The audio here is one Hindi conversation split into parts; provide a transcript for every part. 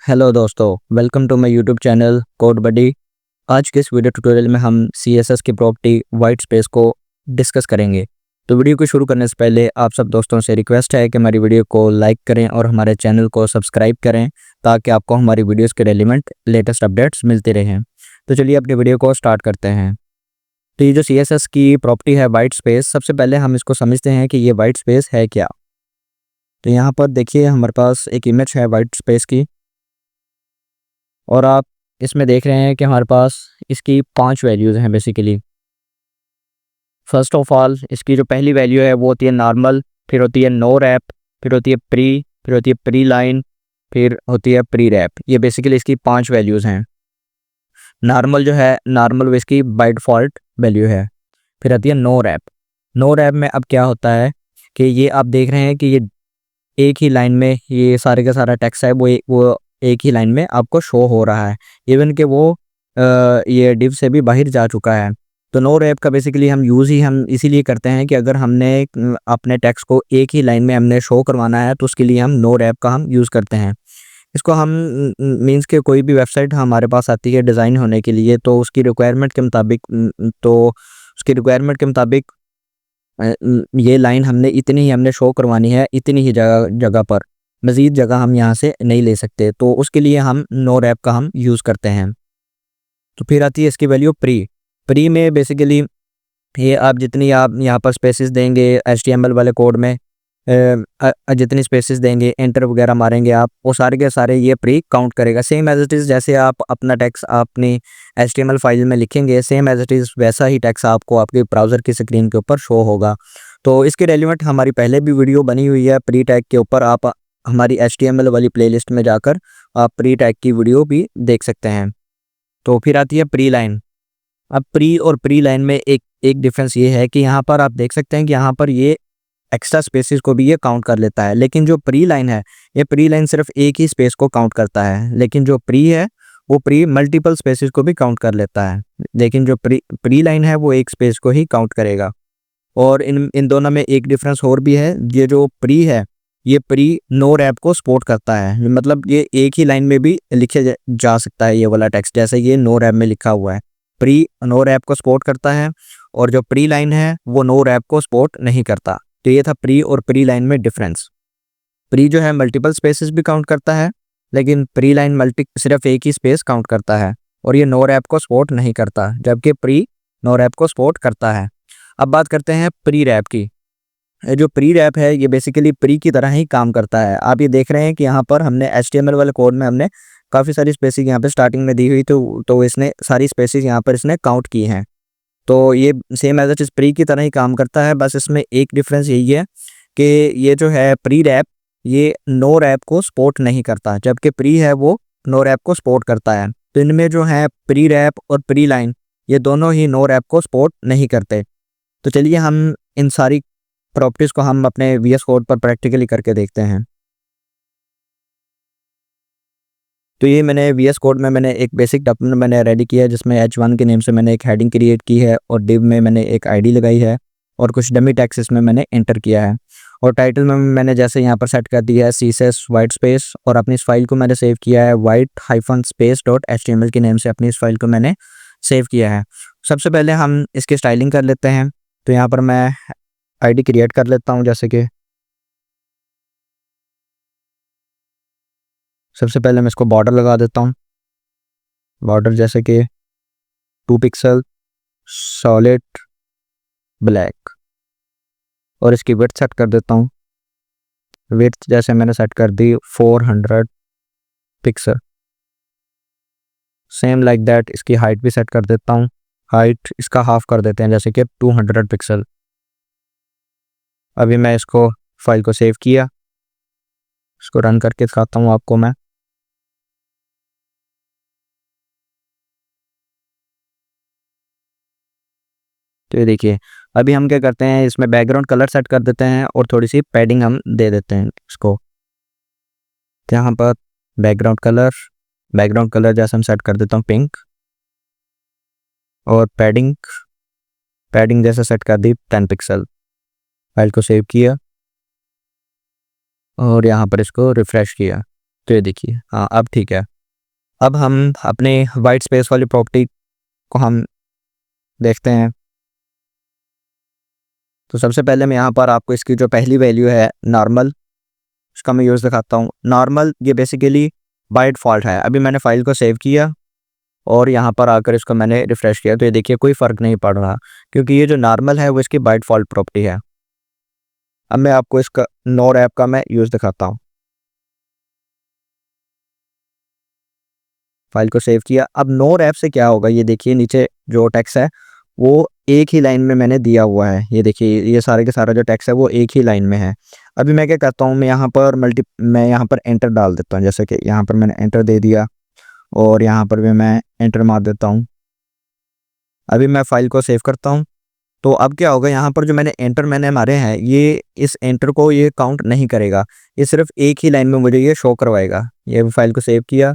हेलो दोस्तों, welcome to my YouTube channel code buddy. आज के इस वीडियो ट्यूटोरियल में हम CSS की प्रॉपर्टी वाइट स्पेस को डिस्कस करेंगे। तो वीडियो को शुरू करने से पहले आप सब दोस्तों से रिक्वेस्ट है कि हमारी वीडियो को लाइक करें और हमारे चैनल को सब्सक्राइब करें ताकि आपको हमारी वीडियोस के रेलिवेंट लेटेस्ट अपडेट्स मिलते रहें। तो चलिए अपनी वीडियो को स्टार्ट करते हैं। तो ये जो CSS की प्रॉपर्टी है वाइट स्पेस, सबसे पहले हम इसको समझते हैं कि ये वाइट स्पेस है क्या। तो यहाँ पर देखिए हमारे पास एक इमेज है वाइट स्पेस की और आप इसमें देख रहे हैं कि हमारे पास इसकी 5 वैल्यूज़ हैं बेसिकली। फर्स्ट ऑफ ऑल इसकी जो पहली वैल्यू है वो होती है नॉर्मल, फिर होती है नो रैप, फिर होती है प्री, फिर होती है प्री लाइन, फिर होती है प्री रैप। ये बेसिकली इसकी 5 वैल्यूज़ हैं। नॉर्मल जो है, नॉर्मल वो इसकी बाय डिफ़ॉल्ट वैल्यू है। फिर आती है नो रैप। नो रैप में अब क्या होता है कि ये आप देख रहे हैं कि ये एक ही लाइन में ये सारे का सारा टेक्स्ट है वो एक ही लाइन में आपको शो हो रहा है, इवन कि वो ये डिव से भी बाहर जा चुका है। तो नो रैप का बेसिकली हम इसीलिए करते हैं कि अगर हमने अपने टेक्स्ट को एक ही लाइन में हमने शो करवाना है तो उसके लिए हम नो रैप का हम यूज़ करते हैं। इसको हम मीन्स के कोई भी वेबसाइट हमारे पास आती है डिज़ाइन होने के लिए, तो उसकी रिक्वायरमेंट के मुताबिक ये लाइन हमने इतनी ही हमने शो करवानी है, इतनी ही जगह पर, मज़ीद जगह हम यहाँ से नहीं ले सकते, तो उसके लिए हम नो रैप का हम यूज़ करते हैं। तो फिर आती है इसकी वैल्यू प्री में बेसिकली ये आप जितनी आप यहाँ पर स्पेसेस देंगे HTML वाले कोड में, जितनी स्पेसेस देंगे, एंटर वगैरह मारेंगे आप, वो सारे के सारे ये प्री काउंट करेगा। सेम एज इट इज़ जैसे आप अपना टेक्स्ट अपनी HTML फाइल में लिखेंगे, सेम एज इट इज़ वैसा ही टेक्स्ट आपको आपके ब्राउज़र की स्क्रीन के ऊपर शो होगा। तो इसके रेलिवेंट हमारी पहले भी वीडियो बनी हुई है प्री टैग के ऊपर, आप हमारी HTML वाली प्लेलिस्ट में जाकर आप प्री टैग की वीडियो भी देख सकते हैं। तो फिर आती है प्री लाइन। अब प्री और प्री लाइन में एक डिफरेंस ये है कि यहाँ पर आप देख सकते हैं कि यहाँ पर ये एक्स्ट्रा स्पेसेस को भी ये काउंट कर लेता है, लेकिन जो प्री लाइन है, ये प्री लाइन सिर्फ एक ही स्पेस को काउंट करता है, लेकिन जो प्री है वो प्री मल्टीपल स्पेसेस को भी काउंट कर लेता है, लेकिन जो प्री लाइन है वो एक स्पेस को ही काउंट करेगा। और इन दोनों में एक डिफरेंस और भी है, ये जो प्री है ये प्री नो रैप को सपोर्ट करता है, मतलब ये एक ही लाइन में भी लिखे जा सकता है ये वाला टेक्स्ट, जैसे ये नो रैप में लिखा हुआ है। प्री नो रैप को सपोर्ट करता है और जो प्री लाइन है वो नो रैप को सपोर्ट नहीं करता। तो ये था प्री और प्री लाइन में डिफरेंस। प्री जो है मल्टीपल स्पेसेस भी काउंट करता है, लेकिन प्री लाइन सिर्फ एक ही स्पेस काउंट करता है और ये नो रैप को सपोर्ट नहीं करता, जबकि प्री नो रैप को सपोर्ट करता है। अब बात करते हैं प्री रैप की। जो प्री रैप है ये बेसिकली प्री की तरह ही काम करता है। आप ये देख रहे हैं कि यहाँ पर हमने HTML वाले कोड में हमने काफ़ी सारी स्पेसेस यहाँ पे स्टार्टिंग में दी हुई, तो इसने सारी स्पेसेस यहाँ पर इसने काउंट की हैं। तो ये same as it is pre की तरह ही काम करता है, बस इसमें एक डिफरेंस यही है कि ये जो है प्री रैप ये नो रैप को सपोर्ट नहीं करता, जबकि प्री है वो नो रैप को सपोर्ट करता है। तो इनमें जो है प्री रैप और प्री लाइन ये दोनों ही नो रैप को सपोर्ट नहीं करते। तो चलिए हम इन सारी प्रॉपर्टीज़ को हम अपने VS कोड पर प्रैक्टिकली करके देखते हैं। तो ये मैंने VS कोड में मैंने एक बेसिक डॉक्यूमेंट मैंने रेडी किया है, जिसमें H1 के नेम से मैंने एक हेडिंग क्रिएट की है और डिव में मैंने एक ID लगाई है और कुछ डमी टेक्स्ट इसमें मैंने एंटर किया है। और टाइटल में मैंने जैसे यहाँ पर सेट कर दिया है CSS वाइट स्पेस, और अपनी इस फाइल को मैंने सेव किया है white-space.html के नेम से अपनी इस फाइल को मैंने सेव किया है। सबसे पहले हम इसकी स्टाइलिंग कर लेते हैं। तो यहाँ पर मैं ID क्रिएट कर लेता हूँ, जैसे कि सबसे पहले मैं इसको बॉर्डर लगा देता हूँ। बॉर्डर जैसे कि 2 पिक्सल सॉलिड ब्लैक, और इसकी विड्थ सेट कर देता हूँ। विड्थ जैसे मैंने सेट कर दी 400 पिक्सल। सेम लाइक दैट इसकी हाइट भी सेट कर देता हूँ। हाइट इसका हाफ कर देते हैं, जैसे कि 200 पिक्सल। अभी मैं इसको फाइल को सेव किया, इसको रन करके दिखाता हूँ आपको मैं। तो ये देखिए अभी हम क्या करते हैं, इसमें बैकग्राउंड कलर सेट कर देते हैं और थोड़ी सी पैडिंग हम दे देते हैं इसको। तो यहाँ पर बैकग्राउंड कलर जैसे हम सेट कर देता हूँ पिंक, और पैडिंग जैसे सेट कर दी 10 पिक्सल। फाइल को सेव किया और यहाँ पर इसको रिफ़्रेश किया। तो ये देखिए, हाँ अब ठीक है। अब हम अपने वाइट स्पेस वाली प्रॉपर्टी को हम देखते हैं। तो सबसे पहले मैं यहाँ पर आपको इसकी जो पहली वैल्यू है नॉर्मल, उसका मैं यूज़ दिखाता हूँ। नॉर्मल ये बेसिकली बाय डिफ़ॉल्ट है। अभी मैंने फ़ाइल को सेव किया और यहाँ पर आकर इसको मैंने रिफ़्रेश किया, तो ये देखिए कोई फ़र्क नहीं पड़ रहा, क्योंकि ये जो नॉर्मल है वो इसकी बाय डिफ़ॉल्ट प्रॉपर्टी है। अब मैं आपको इसका नोर ऐप का मैं यूज़ दिखाता हूँ। फ़ाइल को सेव किया। अब नोर ऐप से क्या होगा, ये देखिए नीचे जो टेक्स्ट है वो एक ही लाइन में मैंने दिया हुआ है। ये देखिए ये सारे के सारा जो टेक्स्ट है वो एक ही लाइन में है। अभी मैं क्या करता हूँ, मैं यहाँ पर एंटर डाल देता हूँ। जैसे कि यहाँ पर मैंने एंटर दे दिया और यहाँ पर भी मैं एंटर मार देता हूँ। अभी मैं फ़ाइल को सेव करता हूँ। तो अब क्या होगा, यहाँ पर जो मैंने मारे हैं, ये इस एंटर को ये काउंट नहीं करेगा। ये सिर्फ़ एक ही लाइन में मुझे ये शो करवाएगा। ये फ़ाइल को सेव किया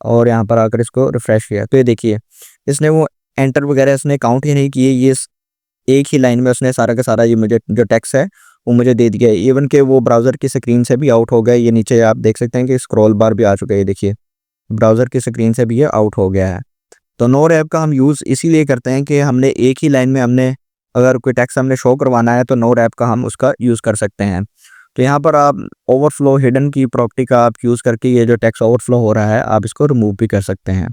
और यहाँ पर आकर इसको रिफ़्रेश किया, तो ये देखिए इसने वो एंटर वगैरह इसने काउंट ही नहीं किए। ये एक ही लाइन में उसने सारा का सारा ये मुझे जो टेक्स्ट है वो मुझे दे दिया है। इवन के वो ब्राउज़र की स्क्रीन से भी आउट हो गया। ये नीचे आप देख सकते हैं कि स्क्रॉल बार भी आ चुका है। ये देखिए ब्राउज़र की स्क्रीन से भी ये आउट हो गया है। तो नोर ऐप का हम यूज़ इसीलिए करते हैं कि हमने एक ही लाइन में अगर कोई टेक्स्ट हमने शो करवाना है तो नोर ऐप का हम उसका यूज़ कर सकते हैं। तो यहाँ पर आप ओवरफ्लो हिडन की प्रॉपर्टी का आप यूज़ करके ये जो टेक्स्ट ओवरफ्लो हो रहा है आप इसको रिमूव भी कर सकते हैं।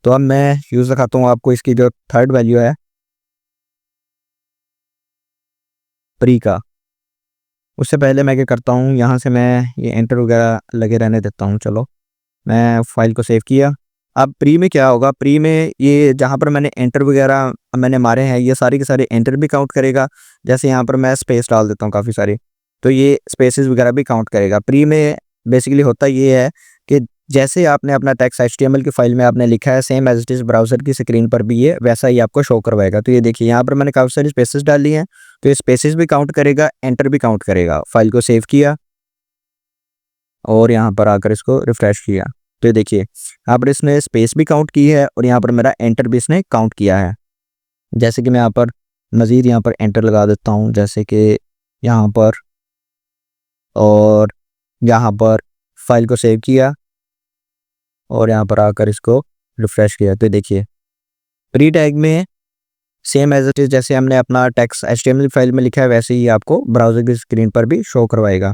तो अब मैं यूज़ दिखाता हूँ आपको इसकी जो थर्ड वैल्यू है प्री का। उससे पहले मैं क्या करता हूँ, यहाँ से मैं ये एंटर वगैरह लगे रहने देता हूँ। चलो मैं फ़ाइल को सेव किया। अब प्री में क्या होगा, प्री में ये जहाँ पर मैंने एंटर वगैरह मैंने मारे हैं ये सारे के सारे एंटर भी काउंट करेगा। जैसे यहाँ पर मैं स्पेस डाल देता हूँ काफ़ी सारी, तो ये स्पेसेस वगैरह भी काउंट करेगा। प्री में बेसिकली होता ये है कि जैसे आपने अपना टेक्स्ट एचटीएमएल की फाइल में आपने लिखा है, same as it is browser की स्क्रीन पर भी ये वैसा ही आपको शो करवाएगा। तो ये देखिए यहाँ पर मैंने काफ़ी सारी स्पेसेस डाली हैं, तो ये स्पेसेस भी काउंट करेगा, एंटर भी काउंट करेगा। फाइल को सेव किया और यहाँ पर आकर इसको रिफ्रेश किया, तो ये देखिए यहाँ पर इसने स्पेस भी काउंट की है और यहाँ पर मेरा एंटर भी इसने काउंट किया है। जैसे कि मैं यहाँ पर मज़ीद यहाँ पर एंटर लगा देता हूँ, जैसे कि यहाँ पर और यहाँ पर फाइल को सेव किया और यहाँ पर आकर इसको रिफ्रेश किया, तो देखिए प्री टैग में सेम एज इट इज़ जैसे हमने अपना टेक्स्ट एचटीएमएल फाइल में लिखा है वैसे ही आपको ब्राउज़र की स्क्रीन पर भी शो करवाएगा।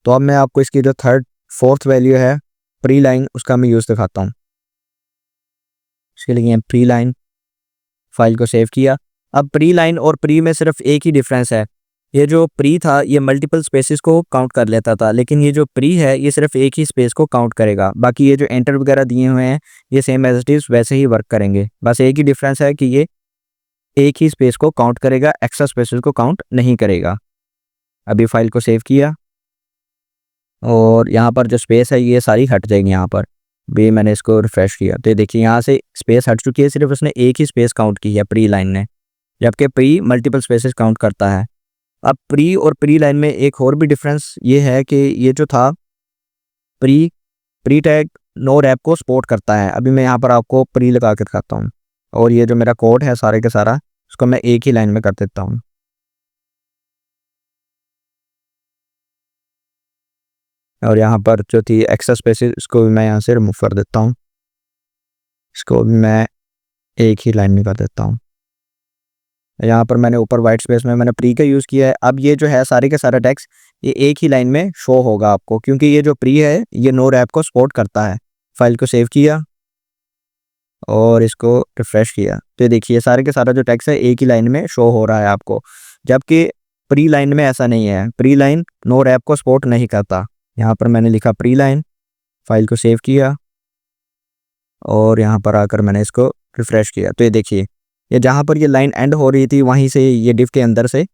तो अब मैं आपको इसकी जो फोर्थ वैल्यू है प्री लाइन, उसका मैं यूज़ दिखाता हूँ। इसके लिए प्री लाइन, फाइल को सेव किया। अब प्री लाइन और प्री में सिर्फ एक ही डिफरेंस है, ये जो प्री था ये मल्टीपल स्पेसेस को काउंट कर लेता था, लेकिन ये जो प्री है ये सिर्फ एक ही स्पेस को काउंट करेगा। बाकी ये जो एंटर वगैरह दिए हुए हैं ये सेम एज इट इज़ वैसे ही वर्क करेंगे। बस एक ही डिफरेंस है कि ये एक ही स्पेस को काउंट करेगा, एक्स्ट्रा स्पेसेस को काउंट नहीं करेगा। अभी फाइल को सेव किया और यहाँ पर जो स्पेस है ये सारी हट जाएगी। यहाँ पर भी मैंने इसको रिफ्रेश किया, तो देखिए यहाँ से स्पेस हट चुकी है, सिर्फ उसने एक ही स्पेस काउंट की है प्री लाइन ने, जबकि प्री मल्टीपल स्पेसेस काउंट करता है। अब प्री और प्री लाइन में एक और भी डिफरेंस ये है कि ये जो था प्री प्री टैग नोर ऐप को सपोर्ट करता है। अभी मैं यहाँ पर आपको प्री लगा के दिखाता हूँ और ये जो मेरा कोड है सारे के सारा उसको मैं एक ही लाइन में कर देता हूँ। और यहाँ पर जो थी एक्स्ट्रा स्पेसेस इसको भी मैं यहाँ से रिमूव कर देता हूँ, इसको भी मैं एक ही लाइन में कर देता हूँ। यहाँ पर मैंने ऊपर वाइट स्पेस में मैंने प्री का यूज़ किया है। अब ये जो है सारे के सारा टेक्स्ट ये एक ही लाइन में शो होगा आपको, क्योंकि ये जो प्री है ये नोर ऐप को सपोर्ट करता है। फाइल को सेव किया और इसको रिफ्रेश किया, तो ये देखिए सारे के सारा जो टेक्स्ट है एक ही लाइन में शो हो रहा है आपको, जबकि प्री लाइन में ऐसा नहीं है। प्री लाइन नोर ऐप को सपोर्ट नहीं करता। यहाँ पर मैंने लिखा प्री लाइन, फाइल को सेव किया और यहाँ पर आकर मैंने इसको रिफ्रेश किया, तो ये देखिए ये जहाँ पर ये लाइन एंड हो रही थी वहीं से ये डिव के अंदर से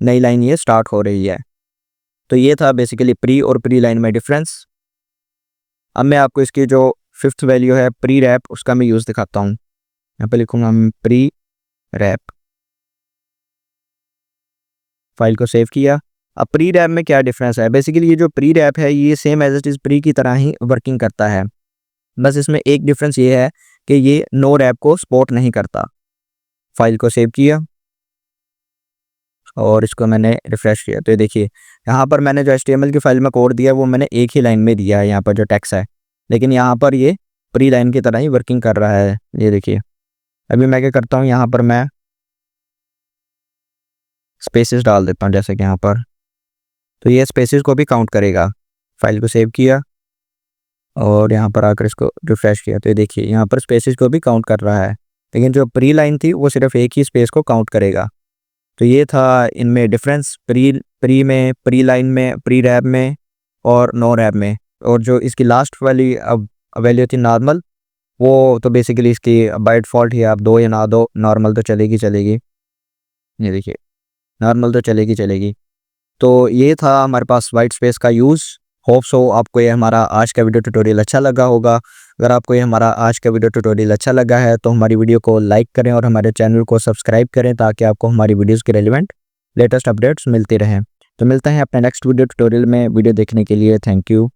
नई लाइन ये स्टार्ट हो रही है। तो ये था बेसिकली प्री और प्री लाइन में डिफरेंस। अब मैं आपको इसकी जो फिफ्थ वैल्यू है प्री रैप, उसका मैं यूज़ दिखाता हूँ। यहाँ पे लिखूँगा प्री रैप, फाइल को सेव किया। अब प्री रैप में क्या डिफरेंस है, बेसिकली ये जो प्री रैप है ये same as it is pre की तरह ही वर्किंग करता है, बस इसमें एक डिफरेंस ये है कि ये नोर ऐप को सपोर्ट नहीं करता। फाइल को सेव किया, और इसको मैंने रिफ़्रेश किया तो ये देखिए यहाँ पर मैंने जो HTML की फ़ाइल में कोड दिया है वो मैंने एक ही लाइन में दिया है यहाँ पर जो टेक्स्ट है। लेकिन यहाँ पर ये प्री लाइन की तरह ही वर्किंग कर रहा है। ये देखिए अभी मैं क्या करता हूँ, यहाँ पर मैं स्पेसेस डाल देता हूँ जैसे कि यहाँ पर, तो ये स्पेसेस को भी काउंट करेगा। फ़ाइल को सेव किया और यहाँ पर आकर इसको रिफ़्रेश किया तो ये देखिए यहाँ पर स्पेसेस को भी काउंट कर रहा है। लेकिन जो प्री लाइन थी वो सिर्फ एक ही स्पेस को काउंट करेगा। तो ये था इनमें डिफरेंस प्री में, प्री लाइन में, प्री रैप में और नो रैप में। और जो इसकी लास्ट वाली अब वैल्यू थी नॉर्मल, वो तो बेसिकली इसकी बाय डिफ़ॉल्ट ही आप दो या ना दो, नॉर्मल तो चलेगी चलेगी। ये देखिए नॉर्मल तो चलेगी। तो ये था हमारे पास वाइट स्पेस का यूज़। होप सो आपको ये हमारा आज का वीडियो ट्यूटोरियल अच्छा लगा होगा। अगर आपको ये हमारा आज का वीडियो ट्यूटोरियल अच्छा लगा है तो हमारी वीडियो को लाइक करें और हमारे चैनल को सब्सक्राइब करें ताकि आपको हमारी वीडियोज़ के रेलिवेंट लेटेस्ट अपडेट्स मिलती रहें। तो मिलते हैं अपने नेक्स्ट वीडियो ट्यूटोरियल में। वीडियो देखने के लिए थैंक यू।